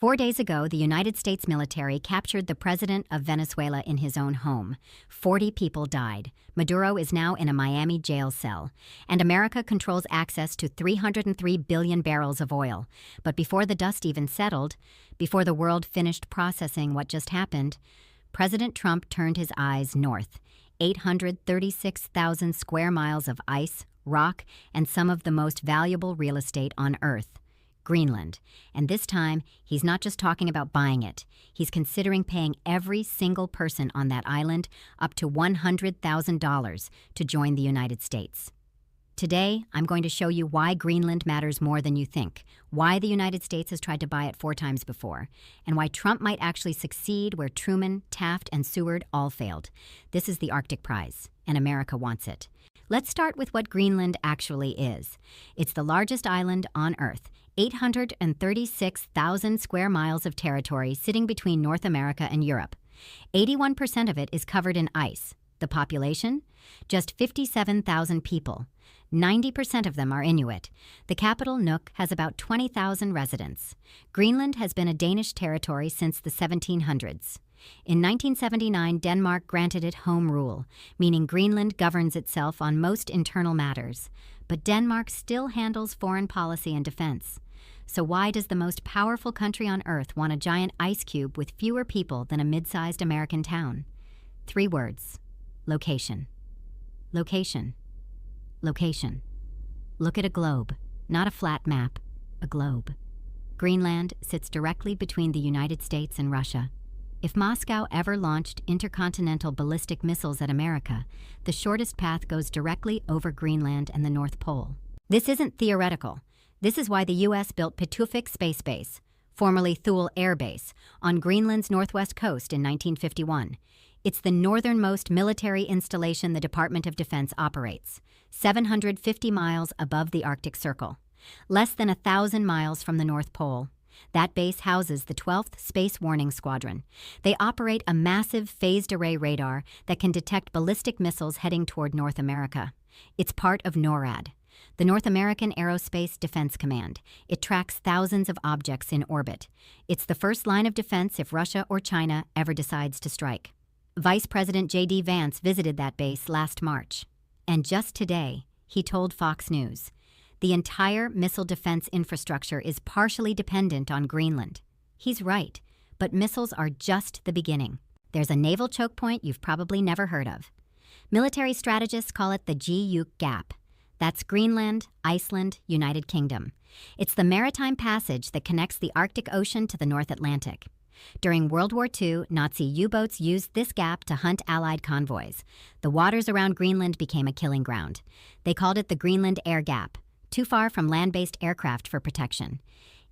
4 days ago, the United States military captured the president of Venezuela in his own home. 40 people died. Maduro is now in a Miami jail cell. And America controls access to 303 billion barrels of oil. But before the dust even settled, before the world finished processing what just happened, President Trump turned his eyes north. 836,000 square miles of ice, rock, and some of the most valuable real estate on Earth. Greenland. And this time, he's not just talking about buying it. He's considering paying every single person on that island up to $100,000 to join the United States. Today, I'm going to show you why Greenland matters more than you think, why the United States has tried to buy it 4 times before, and why Trump might actually succeed where Truman, Taft, and Seward all failed. This is the Arctic Prize, and America wants it. Let's start with what Greenland actually is. It's the largest island on Earth, 836,000 square miles of territory sitting between North America and Europe. 81% of it is covered in ice. The population? Just 57,000 people. 90% of them are Inuit. The capital, Nuuk, has about 20,000 residents. Greenland has been a Danish territory since the 1700s. In 1979, Denmark granted it home rule, meaning Greenland governs itself on most internal matters. But Denmark still handles foreign policy and defense. So why does the most powerful country on Earth want a giant ice cube with fewer people than a mid-sized American town? 3 words. Location. Location. Location. Look at a globe, not a flat map, a globe. Greenland sits directly between the United States and Russia. If Moscow ever launched intercontinental ballistic missiles at America, the shortest path goes directly over Greenland and the North Pole. This isn't theoretical. This is why the U.S. built Pituffik Space Base, formerly Thule Air Base, on Greenland's northwest coast in 1951. It's the northernmost military installation the Department of Defense operates, 750 miles above the Arctic Circle, less than 1,000 miles from the North Pole. That base houses the 12th Space Warning Squadron. They operate a massive phased-array radar that can detect ballistic missiles heading toward North America. It's part of NORAD, the North American Aerospace Defense Command. It tracks thousands of objects in orbit. It's the first line of defense if Russia or China ever decides to strike. Vice President J.D. Vance visited that base last March. And just today, he told Fox News, the entire missile defense infrastructure is partially dependent on Greenland. He's right, but missiles are just the beginning. There's a naval choke point you've probably never heard of. Military strategists call it the G-Uk Gap. That's Greenland, Iceland, United Kingdom. It's the maritime passage that connects the Arctic Ocean to the North Atlantic. During World War II, Nazi U-boats used this gap to hunt Allied convoys. The waters around Greenland became a killing ground. They called it the Greenland Air Gap, too far from land-based aircraft for protection.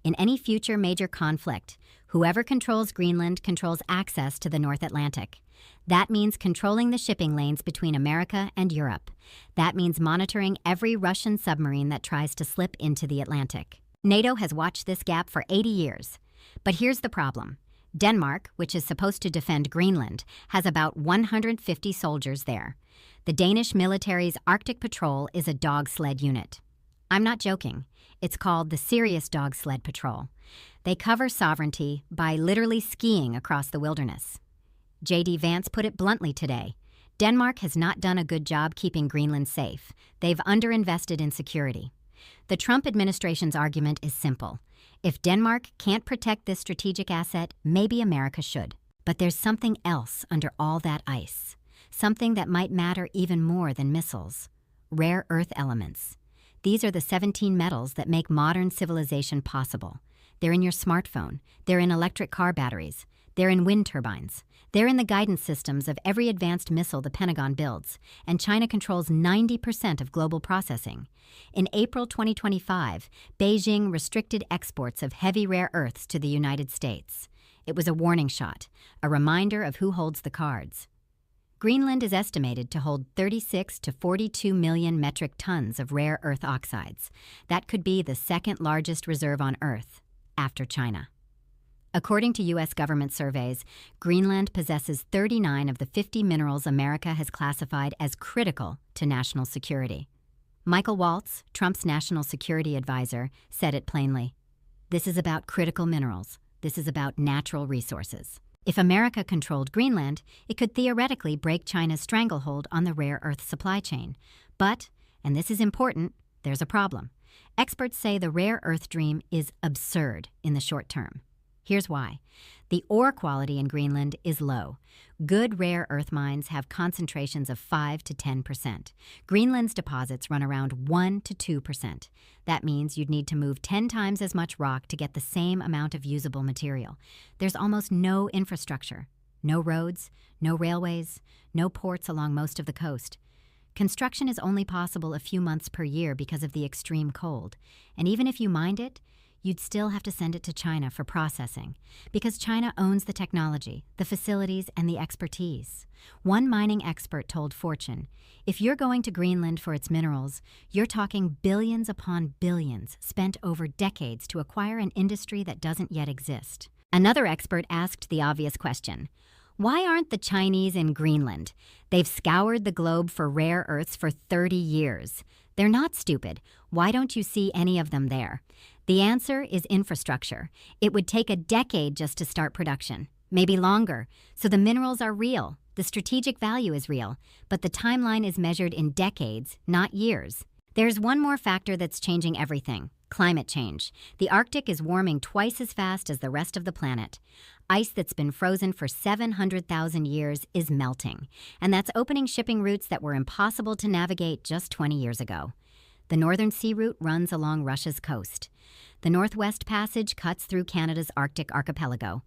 In any future major conflict, whoever controls Greenland controls access to the North Atlantic. That means controlling the shipping lanes between America and Europe. That means monitoring every Russian submarine that tries to slip into the Atlantic. NATO has watched this gap for 80 years. But here's the problem. Denmark, which is supposed to defend Greenland, has about 150 soldiers there. The Danish military's Arctic Patrol is a dog sled unit. I'm not joking. It's called the Serious Dog Sled Patrol. They cover sovereignty by literally skiing across the wilderness. J.D. Vance put it bluntly today. Denmark has not done a good job keeping Greenland safe. They've underinvested in security. The Trump administration's argument is simple. If Denmark can't protect this strategic asset, maybe America should. But there's something else under all that ice. Something that might matter even more than missiles. Rare earth elements. These are the 17 metals that make modern civilization possible. They're in your smartphone. They're in electric car batteries. They're in wind turbines. They're in the guidance systems of every advanced missile the Pentagon builds. And China controls 90% of global processing. In April 2025, Beijing restricted exports of heavy rare earths to the United States. It was a warning shot, a reminder of who holds the cards. Greenland is estimated to hold 36 to 42 million metric tons of rare earth oxides. That could be the second largest reserve on Earth, after China. According to U.S. government surveys, Greenland possesses 39 of the 50 minerals America has classified as critical to national security. Michael Waltz, Trump's national security advisor, said it plainly. This is about critical minerals, This is about natural resources. If America controlled Greenland, it could theoretically break China's stranglehold on the rare earth supply chain. But, and this is important, there's a problem. Experts say the rare earth dream is absurd in the short term. Here's why. The ore quality in Greenland is low. Good rare earth mines have concentrations of 5 to 10%. Greenland's deposits run around 1 to 2%. That means you'd need to move 10 times as much rock to get the same amount of usable material. There's almost no infrastructure. No roads, no railways, no ports along most of the coast. Construction is only possible a few months per year because of the extreme cold. And even if you mined it, you'd still have to send it to China for processing, because China owns the technology, the facilities, and the expertise. One mining expert told Fortune, if you're going to Greenland for its minerals, you're talking billions upon billions spent over decades to acquire an industry that doesn't yet exist. Another expert asked the obvious question, why aren't the Chinese in Greenland? They've scoured the globe for rare earths for 30 years. They're not stupid. Why don't you see any of them there? The answer is infrastructure. It would take a decade just to start production, maybe longer. So the minerals are real. The strategic value is real. But the timeline is measured in decades, not years. There's one more factor that's changing everything. Climate change. The Arctic is warming twice as fast as the rest of the planet. Ice that's been frozen for 700,000 years is melting, and that's opening shipping routes that were impossible to navigate just 20 years ago. The Northern Sea Route runs along Russia's coast. The Northwest Passage cuts through Canada's Arctic archipelago.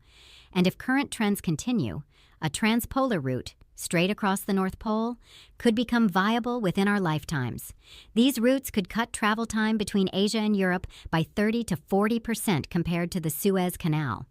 And if current trends continue, a transpolar route, straight across the North Pole, could become viable within our lifetimes. These routes could cut travel time between Asia and Europe by 30 to 40% compared to the Suez Canal.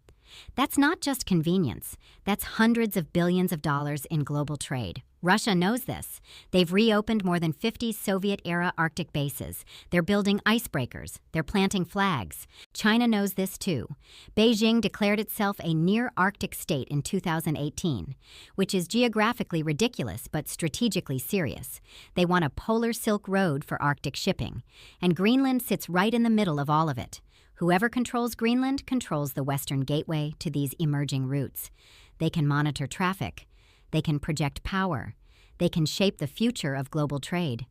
That's not just convenience. That's hundreds of billions of dollars in global trade. Russia knows this. They've reopened more than 50 Soviet-era Arctic bases. They're building icebreakers. They're planting flags. China knows this too. Beijing declared itself a near-Arctic state in 2018, which is geographically ridiculous but strategically serious. They want a polar Silk Road for Arctic shipping, and Greenland sits right in the middle of all of it. Whoever controls Greenland controls the western gateway to these emerging routes. They can monitor traffic. They can project power. They can shape the future of global trade.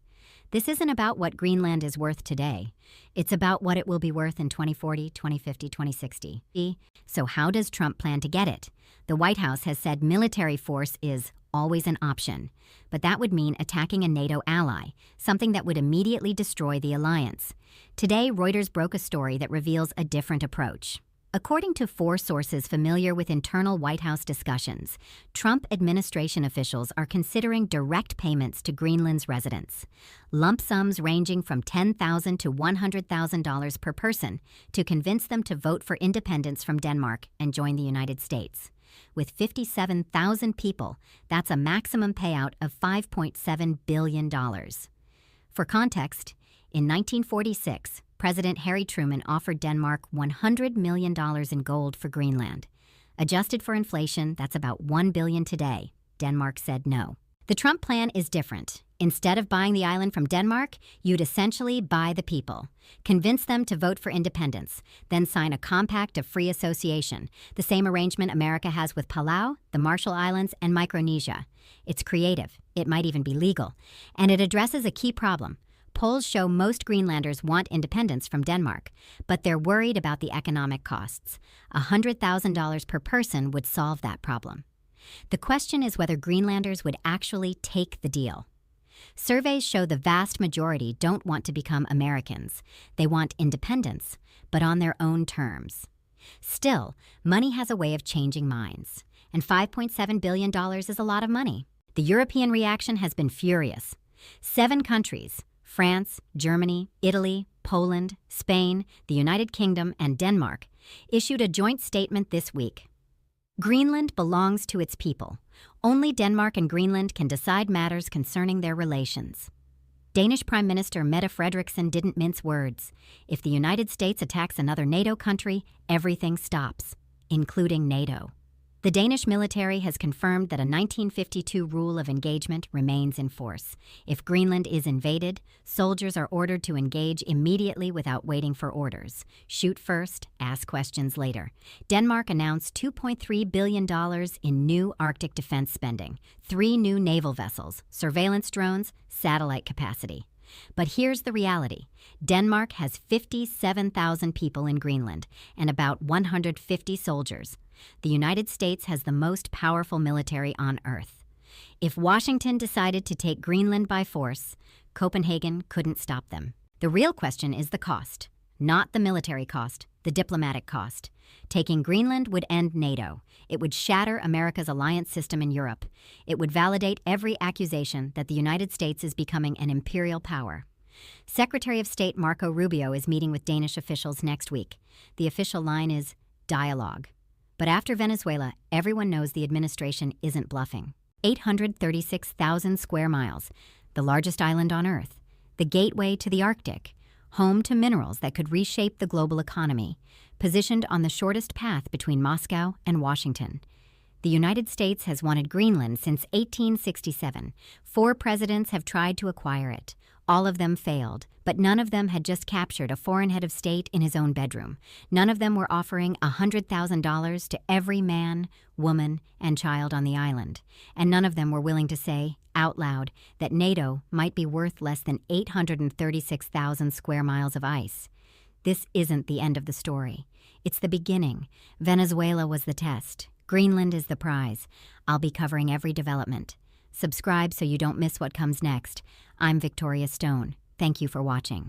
This isn't about what Greenland is worth today. It's about what it will be worth in 2040, 2050, 2060. So how does Trump plan to get it? The White House has said military force is always an option, but that would mean attacking a NATO ally, something that would immediately destroy the alliance. Today, Reuters broke a story that reveals a different approach. According to 4 sources familiar with internal White House discussions, Trump administration officials are considering direct payments to Greenland's residents, lump sums ranging from $10,000 to $100,000 per person to convince them to vote for independence from Denmark and join the United States. With 57,000 people, that's a maximum payout of $5.7 billion. For context, in 1946, President Harry Truman offered Denmark $100 million in gold for Greenland. Adjusted for inflation, that's about $1 billion today. Denmark said no. The Trump plan is different. Instead of buying the island from Denmark, you'd essentially buy the people, convince them to vote for independence, then sign a compact of free association, the same arrangement America has with Palau, the Marshall Islands, and Micronesia. It's creative. It might even be legal. And it addresses a key problem. Polls show most Greenlanders want independence from Denmark, but they're worried about the economic costs. $100,000 per person would solve that problem. The question is whether Greenlanders would actually take the deal. Surveys show the vast majority don't want to become Americans. They want independence, but on their own terms. Still, money has a way of changing minds, and $5.7 billion is a lot of money. The European reaction has been furious. 7 countries, France, Germany, Italy, Poland, Spain, the United Kingdom, and Denmark, issued a joint statement this week. Greenland belongs to its people. Only Denmark and Greenland can decide matters concerning their relations. Danish Prime Minister Mette Frederiksen didn't mince words. If the United States attacks another NATO country, everything stops, including NATO. The Danish military has confirmed that a 1952 rule of engagement remains in force. If Greenland is invaded, soldiers are ordered to engage immediately without waiting for orders. Shoot first, ask questions later. Denmark announced $2.3 billion in new Arctic defense spending, 3 new naval vessels, surveillance drones, satellite capacity. But here's the reality. Denmark has 57,000 people in Greenland and about 150 soldiers. The United States has the most powerful military on Earth. If Washington decided to take Greenland by force, Copenhagen couldn't stop them. The real question is the cost, not the military cost, the diplomatic cost. Taking Greenland would end NATO. It would shatter America's alliance system in Europe. It would validate every accusation that the United States is becoming an imperial power. Secretary of State Marco Rubio is meeting with Danish officials next week. The official line is dialogue. But after Venezuela, everyone knows the administration isn't bluffing. 836,000 square miles, the largest island on Earth, the gateway to the Arctic, home to minerals that could reshape the global economy, positioned on the shortest path between Moscow and Washington. The United States has wanted Greenland since 1867. 4 presidents have tried to acquire it. All of them failed, but none of them had just captured a foreign head of state in his own bedroom. None of them were offering $100,000 to every man, woman, and child on the island. And none of them were willing to say, out loud, that NATO might be worth less than 836,000 square miles of ice. This isn't the end of the story. It's the beginning. Venezuela was the test. Greenland is the prize. I'll be covering every development. Subscribe so you don't miss what comes next. I'm Victoria Stone. Thank you for watching.